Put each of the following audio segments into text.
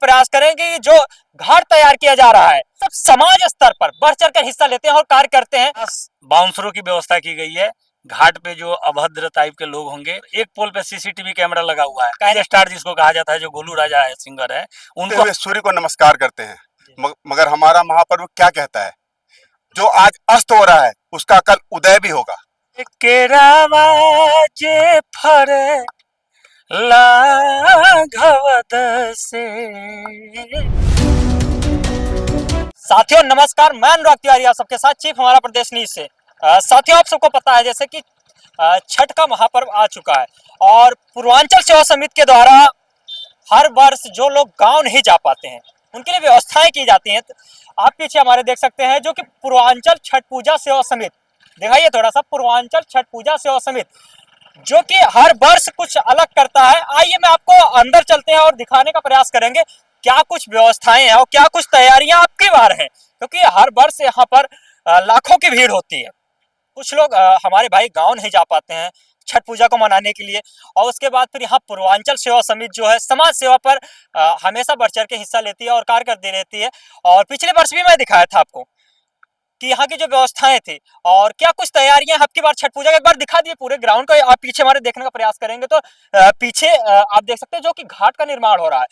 प्रयास करेंगे कि जो घाट तैयार किया जा रहा है सब समाज स्तर पर बढ़ चढ़कर हिस्सा लेते हैं और कार्य करते हैं। बाउंसरों की व्यवस्था की गई है। घाट पे जो अभद्र टाइप के लोग होंगे, एक पोल पे सीसीटीवी कैमरा लगा हुआ है। कायदे स्टार जिसको कहा जाता है, जो गोलू राजा है, सिंगर है, उनको सूर्य को नमस्कार करते हैं। मगर हमारा महापर्व क्या कहता है, जो आज अस्त हो रहा है उसका कल उदय भी होगा। केरावाजे फरे लाघवद से। साथियों नमस्कार, मैं अनुराग तिवारी आप सबके साथ चीफ हमारा प्रदेश न्यूज से। साथियों आप सबको पता है जैसे कि छठ का महापर्व आ चुका है और पूर्वांचल सेवा समिति के द्वारा हर वर्ष जो लोग गांव नहीं जा पाते हैं उनके लिए व्यवस्थाएं की जाती हैं। आप पीछे हमारे देख सकते हैं जो कि पूर्वांचल छठ पूजा सेवा समिति, दिखाइए थोड़ा सा, पूर्वांचल छठ पूजा सेवा समिति जो कि हर वर्ष कुछ अलग करता है। आइए मैं आपको अंदर चलते हैं और दिखाने का प्रयास करेंगे क्या कुछ व्यवस्थाएं हैं और क्या कुछ तैयारियां आपकी बार हैं, क्योंकि हर वर्ष यहाँ पर लाखों की भीड़ होती है। कुछ लोग हमारे भाई गांव नहीं जा पाते हैं छठ पूजा को मनाने के लिए, और उसके बाद फिर यहाँ पूर्वांचल सेवा समिति जो है समाज सेवा पर हमेशा बढ़ चढ़ के हिस्सा लेती है और कार्य करती रहती है। और पिछले वर्ष भी मैं दिखाया था आपको कि यहाँ की जो व्यवस्थाएं थी और क्या कुछ तैयारियां आपकी बार छठ पूजा का, एक बार दिखा दिए पूरे ग्राउंड को। आप पीछे हमारे देखने का प्रयास करेंगे तो पीछे आप देख सकते हैं जो कि घाट का निर्माण हो रहा है,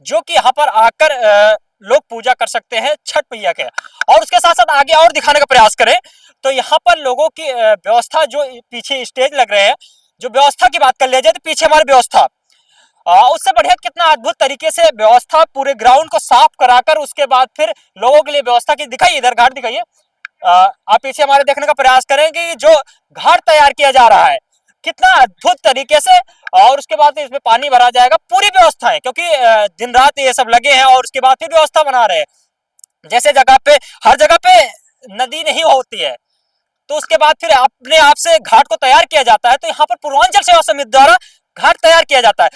जो कि यहाँ पर आकर लोग पूजा कर सकते हैं छठ मैया के। और उसके साथ साथ आगे और दिखाने का प्रयास करें तो यहाँ पर लोगों की व्यवस्था, जो पीछे स्टेज लग रहे हैं, जो व्यवस्था की बात कर लिया जाए तो पीछे हमारी व्यवस्था उससे बढ़िया कितना अद्भुत तरीके से व्यवस्था पूरे ग्राउंड को साफ कराकर उसके बाद फिर लोगों के लिए व्यवस्था की। दिखाइए इधर घाट दिखाइए, आप पीछे हमारे देखने का प्रयास करें कि जो घाट तैयार किया जा रहा है कितना अद्भुत तरीके से, और उसके बाद इसमें पानी भरा जाएगा, पूरी व्यवस्था है क्योंकि दिन रात ये सब लगे हैं। और उसके बाद फिर व्यवस्था बना रहे हैं, जैसे जगह पे हर जगह पे नदी नहीं होती है तो उसके बाद फिर अपने आप से घाट को तैयार किया जाता है। तो यहाँ पर पूर्वांचल सेवा समिति द्वारा घाट तैयार किया जाता है।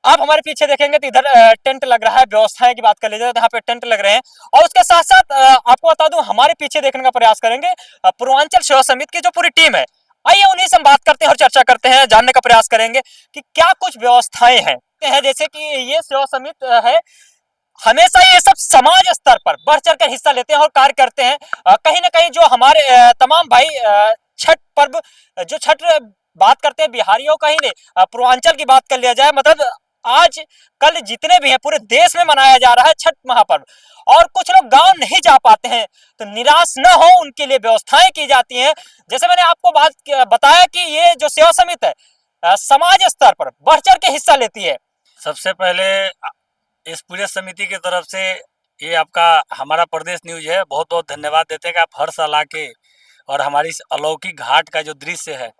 आप हमारे पीछे देखेंगे तो इधर टेंट लग रहा है, व्यवस्थाएं की बात कर लीजिए तो यहाँ पे टेंट लग रहे हैं। और उसके साथ साथ आपको बता दूं, हमारे पीछे देखने का प्रयास करेंगे पूर्वांचल सेवा समिति की जो पूरी टीम है। आइए उन्हीं से हम बात करते हैं और चर्चा करते हैं, जानने का प्रयास करेंगे कि क्या कुछ व्यवस्थाएं हैं। जैसे कि ये सेवा समिति है, हमेशा ये सब समाज स्तर पर बढ़ चढ़कर हिस्सा लेते हैं और कार्य करते हैं। कहीं ना कहीं जो हमारे तमाम भाई छठ पर्व, जो छठ बात करते हैं बिहारियों का ही नहीं, पूर्वांचल की बात कर लिया जाए, मतलब आज कल जितने भी हैं पूरे देश में मनाया जा रहा है छठ महापर्व। और कुछ लोग गांव नहीं जा पाते हैं तो निराश न हो, उनके लिए व्यवस्थाएं की जाती हैं। जैसे मैंने आपको बताया कि ये जो सेवा समिति है समाज स्तर पर बढ़ चढ़ के हिस्सा लेती है। सबसे पहले इस पूरे समिति की तरफ से ये आपका हमारा प्रदेश न्यूज है, बहुत बहुत धन्यवाद देते हैं कि आप हर साल आके और हमारी इस अलौकिक घाट का जो दृश्य है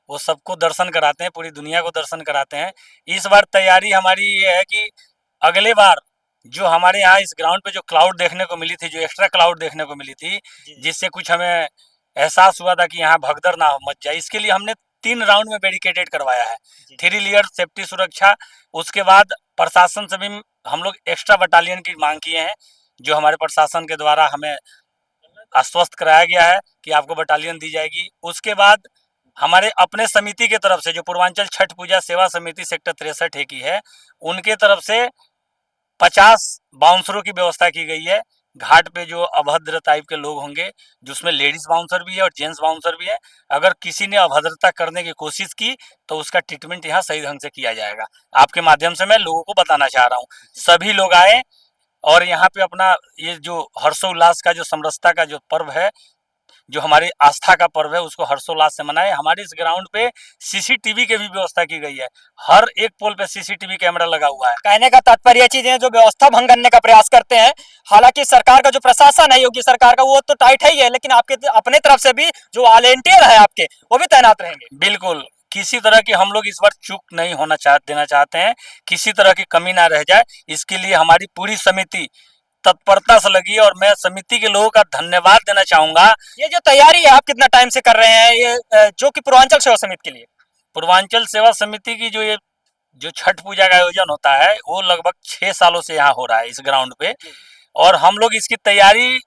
वो सबको दर्शन कराते हैं, पूरी दुनिया को दर्शन कराते हैं। इस बार तैयारी हमारी ये है कि अगले बार जो हमारे यहाँ इस ग्राउंड पे जो क्लाउड देखने को मिली थी, जो एक्स्ट्रा क्लाउड देखने को मिली थी, जिससे कुछ हमें एहसास हुआ था कि यहाँ भगदड़ ना मच जाए, इसके लिए हमने 3 राउंड में बैरिकेडेड करवाया है, 3 लेयर सेफ्टी सुरक्षा। उसके बाद प्रशासन से भी हम लोग एक्स्ट्रा बटालियन की मांग किए हैं, जो हमारे प्रशासन के द्वारा हमें आश्वस्त कराया गया है कि आपको बटालियन दी जाएगी। उसके बाद हमारे अपने समिति के तरफ से जो पूर्वांचल छठ पूजा सेवा समिति सेक्टर 63 की है, उनके तरफ से 50 बाउंसरों की व्यवस्था की गई है। घाट पे जो अभद्र टाइप के लोग होंगे, जिसमें लेडीज बाउंसर भी है और जेंट्स बाउंसर भी है, अगर किसी ने अभद्रता करने की कोशिश की तो उसका ट्रीटमेंट यहाँ सही ढंग से किया जाएगा। आपके माध्यम से मैं लोगों को बताना चाह रहा हूँ, सभी लोग आए और यहाँ पे अपना ये जो हर्षोल्लास का, जो समरसता का जो पर्व है, जो हमारी आस्था का पर्व है, उसको हर्षोल्लास से मनाए। हमारे इस ग्राउंड पे सीसीटीवी की भी व्यवस्था की गई है, हर एक पोल पे सीसीटीवी कैमरा लगा हुआ है। कहने का तात्पर्य चीजें जो व्यवस्था भंग करने का प्रयास करते हैं, हालांकि सरकार का जो प्रशासन है, योगी सरकार का, वो तो टाइट है ही है, लेकिन आपके अपने तरफ से भी जो वॉलेंटियर है आपके, वो भी तैनात रहेंगे। बिल्कुल, किसी तरह की हम लोग इस बार चूक नहीं देना चाहते हैं, किसी तरह की कमी ना रह जाए, इसके लिए हमारी पूरी समिति तत्परता से लगी और मैं समिति के लोगों का धन्यवाद देना चाहूंगा। ये जो तैयारी है आप कितना टाइम से कर रहे हैं ये, जो कि पूर्वांचल सेवा समिति के लिए? पूर्वांचल सेवा समिति की जो छठ पूजा का आयोजन होता है वो लगभग 6 सालों से यहाँ हो रहा है इस ग्राउंड पे, और हम लोग इसकी तैयारी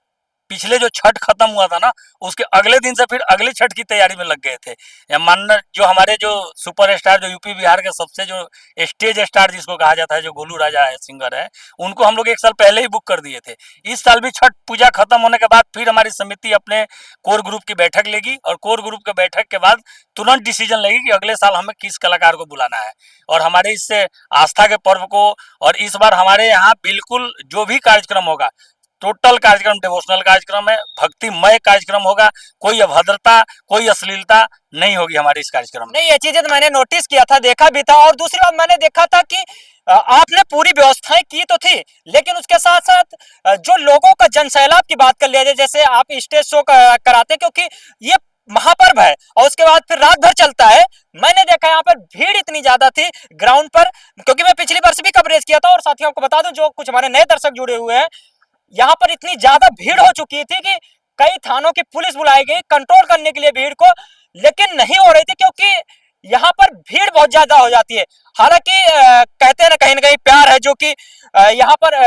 पिछले जो छठ खत्म हुआ था ना, उसके अगले दिन से फिर अगली छठ की तैयारी में लग गए थे। या मानना जो हमारे जो सुपर स्टार, जो यूपी बिहार के सबसे जो स्टेज स्टार जिसको कहा जाता है, जो गोलू राजा है, सिंगर है, उनको हम लोग एक साल पहले ही बुक कर दिए थे। इस साल भी छठ पूजा खत्म होने के बाद फिर हमारी समिति अपने कोर ग्रुप की बैठक लेगी, और कोर ग्रुप के बैठक के बाद तुरंत डिसीजन लेगी कि अगले साल हमें किस कलाकार को बुलाना है। और हमारे इससे आस्था के पर्व को, और इस बार हमारे यहाँ बिल्कुल जो भी कार्यक्रम होगा, टोटल कार्यक्रम डिवोशनल कार्यक्रम है, भक्तिमय कार्यक्रम होगा। कोई अभद्रता, कोई अश्लीलता नहीं होगी हमारे इस कार्यक्रम में। नहीं, ये चीजें तो मैंने नोटिस किया था, देखा भी था। और दूसरी बात मैंने देखा था कि आपने पूरी व्यवस्थाएं की तो थी, लेकिन उसके साथ साथ जो लोगों का जनसैलाब की बात कर लिया जाए, जैसे आप स्टेज शो कराते हैं, क्योंकि ये महापर्व है और उसके बाद फिर रात भर चलता है। मैंने देखा यहाँ पर भीड़ इतनी ज्यादा थी ग्राउंड पर, क्योंकि मैं पिछली वर्ष भी कवरेज किया था। और साथियों आपको बता दूं, जो कुछ हमारे नए दर्शक जुड़े हुए हैं, यहाँ पर इतनी ज्यादा भीड़ हो चुकी थी कि कई थानों की पुलिस बुलाई गई कंट्रोल करने के लिए भीड़ को, लेकिन नहीं हो रही थी, क्योंकि यहाँ पर भीड़ बहुत ज्यादा हो जाती है। हालांकि कहते हैं ना कहीं प्यार है, जो कि यहाँ पर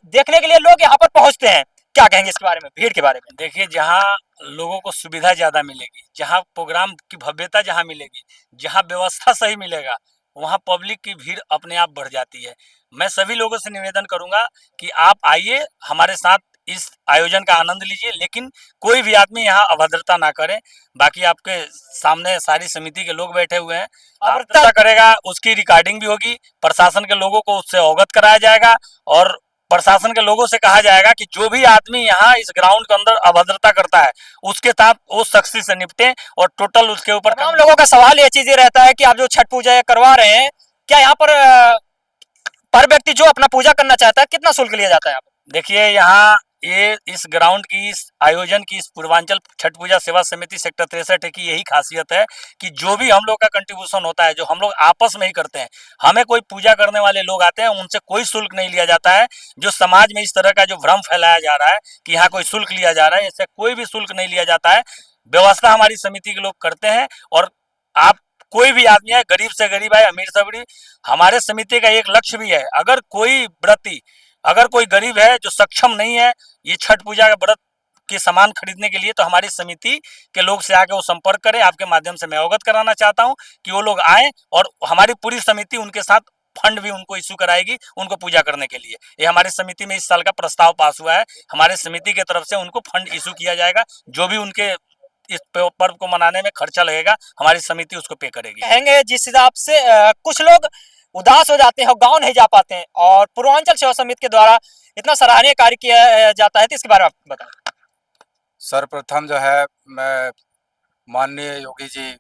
देखने के लिए लोग यहाँ पर पहुंचते हैं। क्या कहेंगे इसके बारे में, भीड़ के बारे में? देखिए, जहाँ लोगों को सुविधा ज़्यादा मिलेगी, जहाँ प्रोग्राम की भव्यता जहाँ मिलेगी, जहाँ व्यवस्था सही मिलेगा, वहाँ पब्लिक की भीड़ अपने आप बढ़ जाती है। मैं सभी लोगों से निवेदन करूंगा कि आप आइए, हमारे साथ इस आयोजन का आनंद लीजिए, लेकिन कोई भी आदमी यहाँ अभद्रता ना करे। बाकी आपके सामने सारी समिति के लोग बैठे हुए हैं, अभद्रता करेगा उसकी रिकॉर्डिंग भी होगी, प्रशासन के लोगों को उससे अवगत कराया जाएगा, और प्रशासन के लोगों से कहा जाएगा कि जो भी आदमी यहाँ इस ग्राउंड के अंदर अभद्रता करता है, उसके साथ वो सख्ती से निपटे, और टोटल उसके ऊपर। तमाम लोगों का सवाल ये चीज रहता है कि आप जो छठ पूजा करवा रहे हैं, क्या यहाँ पर व्यक्ति जो अपना पूजा करना चाहता है, कितना शुल्क लिया जाता है? देखिए, यहाँ ये इस ग्राउंड की, इस आयोजन की, इस पूर्वांचल छठ पूजा सेवा समिति सेक्टर 63 की यही खासियत है कि जो भी हम लोग का कंट्रीब्यूशन होता है, जो हम लोग आपस में ही करते हैं, हमें कोई पूजा करने वाले लोग आते हैं, उनसे कोई शुल्क नहीं लिया जाता है। जो समाज में इस तरह का जो भ्रम फैलाया जा रहा है कि यहाँ कोई शुल्क लिया जा रहा है, इससे कोई भी शुल्क नहीं लिया जाता है। व्यवस्था हमारी समिति के लोग करते हैं, और आप कोई भी आदमी है, गरीब से गरीब है, अमीर से अमीर, हमारे समिति का एक लक्ष्य भी है, अगर कोई व्रती, अगर कोई गरीब है जो सक्षम नहीं है ये छठ पूजा के व्रत के सामान खरीदने के लिए, तो हमारी समिति के लोग से आके वो संपर्क करें। आपके माध्यम से मैं अवगत कराना चाहता हूं कि वो लोग आए, और हमारी पूरी समिति उनके साथ फंड भी उनको इशू कराएगी उनको पूजा करने के लिए। ये हमारी समिति में इस साल का प्रस्ताव पास हुआ है, हमारे समिति की तरफ से उनको फंड इशू किया जाएगा। जो भी उनके इस पर्व को मनाने में खर्चा लगेगा, हमारी समिति उसको पे करेगी। कहेंगे जिस हिसाब से कुछ लोग उदास हो जाते हैं और गांव नहीं जा पाते हैं, और पूर्वांचल सेवा समिति के द्वारा इतना सराहनीय कार्य किया जाता है, तो इसके बारे में आप बताएं। सर्वप्रथम जो है, मैं माननीय योगी जी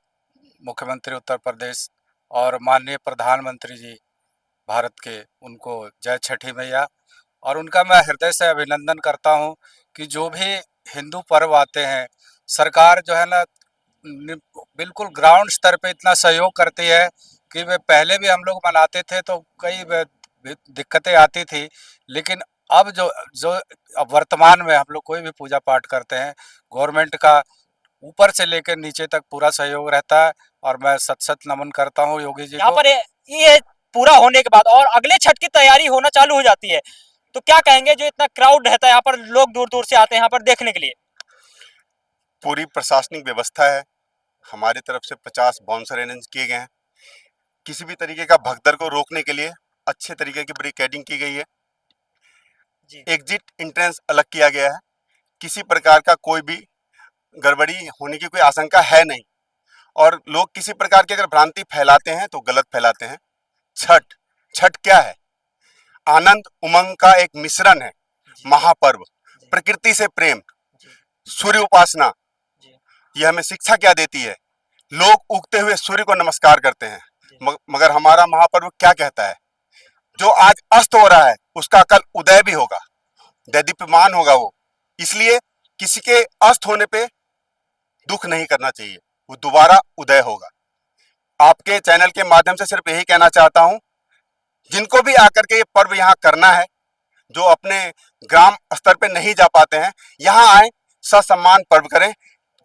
मुख्यमंत्री उत्तर प्रदेश और माननीय प्रधानमंत्री जी भारत के, उनको जय छठी मैया, और उनका मैं हृदय से अभिनंदन करता हूं कि जो भी हिंदू पर्व आते हैं, सरकार जो है ना बिल्कुल ग्राउंड स्तर पे इतना सहयोग करती है कि वे पहले भी हम लोग मनाते थे तो कई दिक्कतें आती थी, लेकिन अब जो अब वर्तमान में हम लोग कोई भी पूजा पाठ करते हैं, गवर्नमेंट का ऊपर से लेकर नीचे तक पूरा सहयोग रहता है, और मैं सत नमन करता हूँ योगी जी यहाँ को। पर ये पूरा होने के बाद और अगले छठ की तैयारी होना चालू हो जाती है, तो क्या कहेंगे, जो इतना क्राउड रहता है यहाँ पर, लोग दूर दूर से आते हैं यहाँ पर देखने के लिए? पूरी प्रशासनिक व्यवस्था है, हमारी तरफ से 50 बाउंसर अरेंज किए गए हैं। किसी भी तरीके का भगदड़ को रोकने के लिए अच्छे तरीके की बैरिकेडिंग की गई है। एग्जिट एंट्रेंस अलग किया गया है, किसी प्रकार का कोई भी गड़बड़ी होने की कोई आशंका है नहीं, और लोग किसी प्रकार की अगर भ्रांति फैलाते हैं तो गलत फैलाते हैं। छठ क्या है? आनंद उमंग का एक मिश्रण है, महापर्व, प्रकृति से प्रेम, सूर्य उपासना। यह हमें शिक्षा क्या देती है? लोग उगते हुए सूर्य को नमस्कार करते हैं, मगर हमारा महापर्व क्या कहता है? जो आज अस्त हो रहा है उसका कल उदय भी होगा, दैदीप्यमान होगा वो। इसलिए किसी के अस्त होने पे दुख नहीं करना चाहिए, वो दोबारा उदय होगा। आपके चैनल के माध्यम से सिर्फ यही कहना चाहता हूं, जिनको भी आकर के ये पर्व यहाँ करना है, जो अपने ग्राम स्तर पे नहीं जा पाते हैं, यहाँ आए, ससम्मान पर्व करें,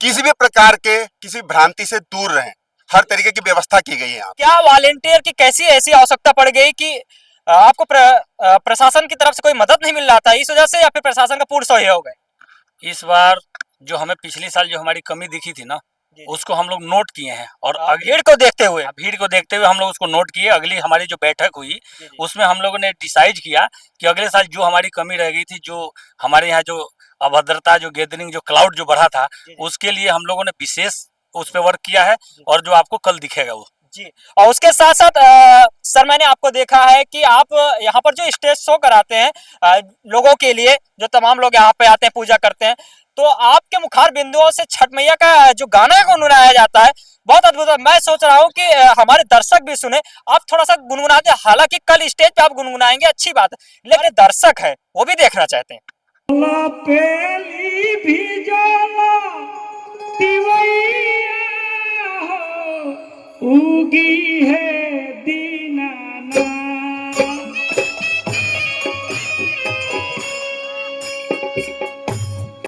किसी भी प्रकार के किसी भ्रांति से दूर रहें। हर तरीके की व्यवस्था की गई है यहाँ। क्या वॉलेंटियर की कैसी ऐसी आवश्यकता पड़ गई कि आपको प्रशासन की तरफ से कोई मदद नहीं मिल रहा था इस वजह से, या फिर प्रशासन का पूर्ण सहयोग है? इस बार जो हमें पिछले साल जो हमारी कमी दिखी थी ना, जी, उसको हम लोग नोट किए हैं और भीड़ को देखते हुए। भीड़ को देखते हुए हम लोग उसको नोट किए। अगली हमारी जो बैठक हुई जी, जी, उसमें हम लोगों ने डिसाइड किया कि अगले साल जो हमारी कमी रह गई थी, जो हमारे यहाँ जो अभद्रता, जो गैदरिंग, जो क्लाउड जो बढ़ा था, जी, जी, उसके लिए हम लोगों ने विशेष उस पे वर्क किया है जी। और जो आपको कल दिखेगा वो। जी। और उसके साथ साथ सर मैंने आपको देखा है कि आप यहाँ पर जो स्टेज शो कराते हैं लोगों के लिए, जो तमाम लोग यहाँ पे आते हैं पूजा करते हैं, तो आपके मुखार बिंदुओं से छठ मैया का जो गाना है गुनगुनाया जाता है, बहुत अद्भुत है। मैं सोच रहा हूँ कि हमारे दर्शक भी सुने। आप थोड़ा सा गुनगुनाते हैं, हालांकि कल स्टेज पे आप गुनगुनाएंगे, अच्छी बात है, लेकिन दर्शक है वो भी देखना चाहते हैं। पेली भी जाला तिवैया हो, उगी है दीनाना।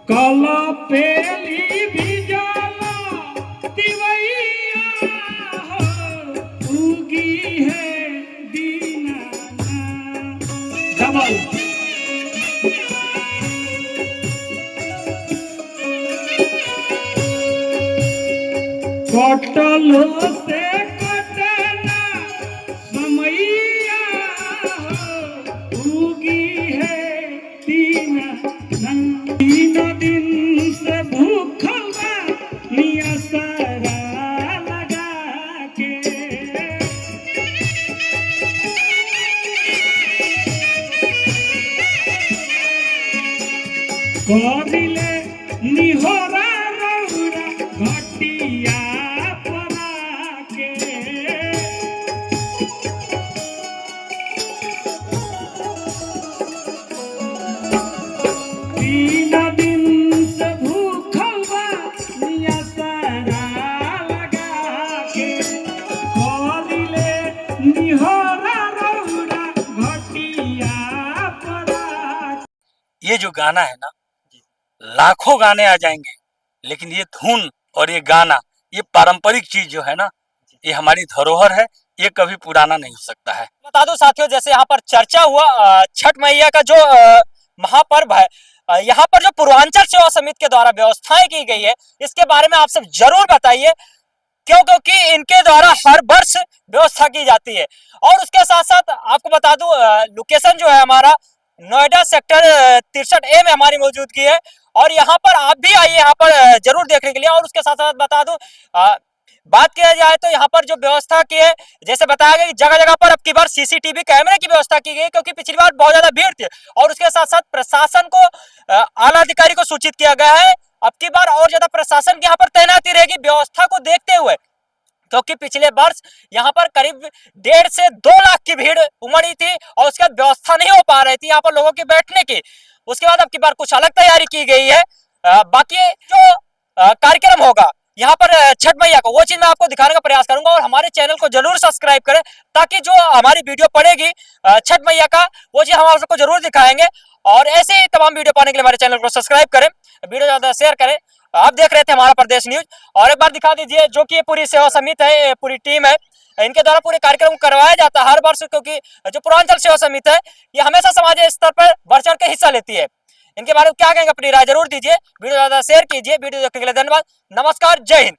काला पेली भी जाला तिवैया हो, उगी है दीनाना। डबल कटलो से कटना समैया हो, उगी है तीन दिन से भूखल बा निया सारा लगा के। करिले निहोरा रौरा घटिया परा के। तीन दिन से भूखल बा निया सारा लगा के। करिले निहोरा रौरा घटिया परा। ये जो गाना है ना, लाखों गाने आ जाएंगे, लेकिन ये धुन और ये गाना, ये पारंपरिक चीज जो है ना, ये हमारी धरोहर है, ये कभी पुराना नहीं हो सकता है। बता दो साथियों, जैसे यहाँ पर चर्चा हुआ छठ मैया का जो महापर्व है, यहाँ पर जो पूर्वांचल सेवा समिति के द्वारा व्यवस्थाएं की गई है, इसके बारे में आप सब जरूर बताइए, क्योंकि इनके द्वारा हर वर्ष व्यवस्था की जाती है। और उसके साथ साथ आपको बता दूं, लोकेशन जो है हमारा नोएडा सेक्टर 63A में हमारी मौजूदगी है, और यहाँ पर आप भी आइए यहाँ पर जरूर देखने के लिए। और उसके साथ साथ बता दूं, बात किया जाए तो यहाँ पर जो व्यवस्था की है, जैसे बताया गया कि जगह जगह पर अब की बार सीसीटीवी कैमरे की व्यवस्था की गई, क्योंकि पिछली बार बहुत ज्यादा भीड़ थी। और उसके साथ साथ प्रशासन को, आला अधिकारी को सूचित किया गया है, अब की बार और ज्यादा प्रशासन की यहाँ पर तैनाती रहेगी व्यवस्था को देखते हुए, क्योंकि पिछले वर्ष यहाँ पर करीब 1.5 से 2 लाख की भीड़ उमड़ी थी और उसके बाद व्यवस्था नहीं हो पा रही थी यहाँ पर लोगों के बैठने की। उसके बाद अब की बार कुछ अलग तैयारी की गई है। बाकी जो कार्यक्रम होगा यहाँ पर छठ मैया को, वो चीज मैं आपको दिखाने का प्रयास करूंगा। और हमारे चैनल को जरूर सब्सक्राइब करें, ताकि जो हमारी वीडियो पड़ेगी छठ मैया का, वो चीज हम आप सबको जरूर दिखाएंगे। और ऐसे ही तमाम वीडियो पाने के लिए हमारे चैनल को सब्सक्राइब करें, वीडियो ज्यादा शेयर करें। आप देख रहे थे हमारा प्रदेश न्यूज। और एक बार दिखा दीजिए, जो कि पूरी सेवा समिति है, पूरी टीम है, इनके द्वारा पूरे कार्यक्रम करवाया जाता है हर वर्ष, क्योंकि जो पूर्वांचल सेवा समिति है, ये हमेशा सामाजिक स्तर पर बढ़ चढ़ के हिस्सा लेती है। इनके बारे में क्या कहेंगे, अपनी राय जरूर दीजिए, वीडियो ज्यादा शेयर कीजिए। वीडियो देखने के लिए धन्यवाद, नमस्कार, जय हिंद।